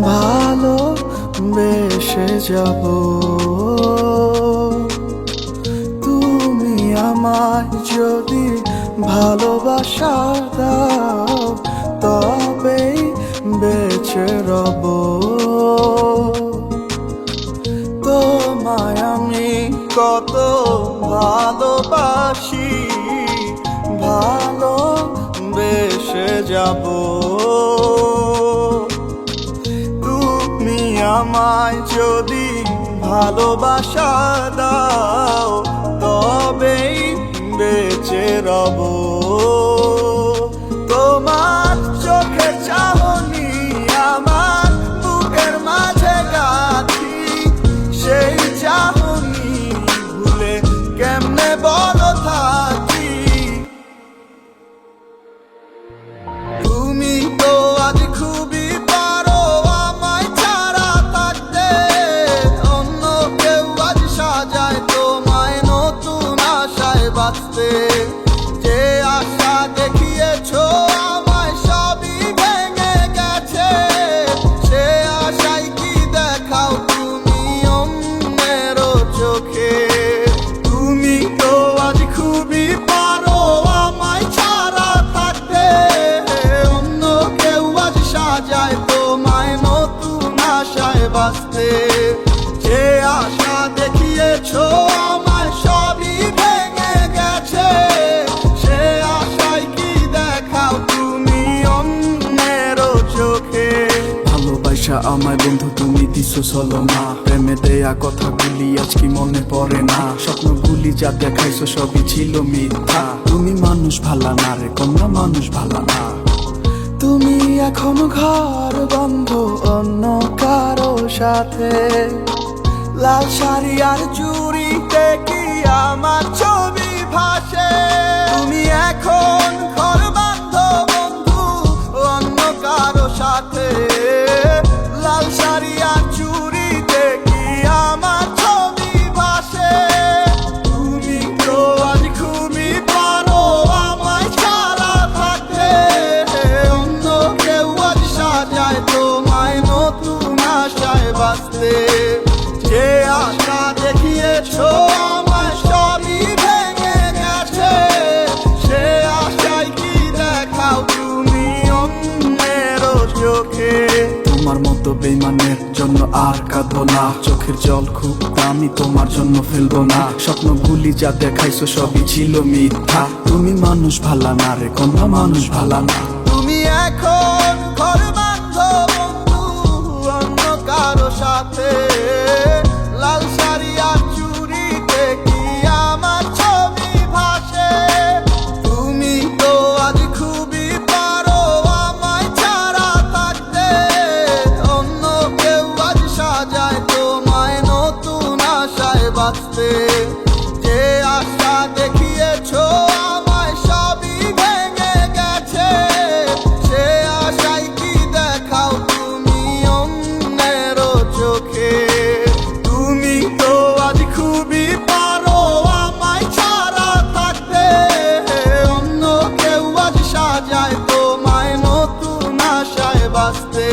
ভালো বেসে যাব। তুমি আমায় যদি ভালোবাসা দাও তবেই বেঁচে রব। তোমায় আমি কত ভালোবাসি, ভালো বেসে যাব। তুমি আমায় যদি ভালোবাসা দাও তবেই বেঁচে রব। তোমার চোখে চাহনি আমার বুকের মাঝে গাথি, সেই চাহনি ভুলে কেমনে বলো থাকি। তুমি তো আজ খুবই পারো আমায় ছাড়া থাকতে, অন্য কেউ আজ সাজায় তোমায় নতুন আশায় বাঁচতে। যে আশা দেখিয়েছো আমায় সবই ভেঙে গেছে, সে আশায় কি দেখাও তুমি অন্যেরও চোখে। তুমি তো আজ খুবই পারো আমায় ছাড়া থাকতে, অন্য কেউ আজ সাজায় তোমায় নতুন আশায় বাঁচতে। যে আশা দেখিয়েছো আমায় সবই ভেঙে গেছে, সে আশায় কি দেখাও তুমি অন্যেরও চোখে। ভালোবাসা আমায় বন্ধু তুমি দিছো ছলনা, প্রেমে দেয়া কথাগুলি আজ কি মনে পড়ে না। স্বপ্নগুলি যা দেখাইছো সবই ছিল মিথ্যা। তুমি মানুষ ভালা না রে কন্যা, মানুষ ভালা না। তুমি এখনো ঘর বন্ধ অন্য কারো সাথে, লাল শাড়ি আর চুড়িতে কি আমার ছবি ভাসে। তুমি এখন ঘর বান্ধ বন্ধু অন্য কারো সাথে, লাল শাড়ি আর চুড়িতে কি আমার ছবি ভাসে। তুমি তো আজ খুবই পারো আমায় ছাড়া থাকতে, অন্য কেউ আজ সাজায় তোমায় নতুন আশায় বাঁচতে। যে আশা দেখিয়েছো আমায় সবই ভেঙে গেছে, সে আশায় কি দেখাও তুমি অন্যেরও চোখে। তোমার মতো বেইমানের জন্য আর কাঁদবো না, চোখের জল খুব দামি তোমার জন্য ফেলবো না। স্বপ্নগুলি যা দেখাইছো সবই ছিল মিথ্যা। তুমি মানুষ ভালা না রে কন্যা, মানুষ ভালা না। তুমি এখন ঘর বান্ধ বন্ধু অন্য কারো সাথে, লাল শাড়ি আর চুড়িতে কি আমার ছবি ভাসে। তুমি তো আজ খুবই পারো আমায় ছাড়া থাকতে, অন্য কেউ আজ সাজায় তোমায় নতুন আশায় বাঁচতে। যে আশা দেখিয়েছো আমায় সবই ভেঙে গেছে, সে আশায় কি দেখাও তুমি অন্যেরও চোখে। তুমি তো আজ খুবই পারো আমায় ছাড়া থাকতে, অন্য কেউ আজ সাজায় তোমায় নতুন আশায় বাঁচতে।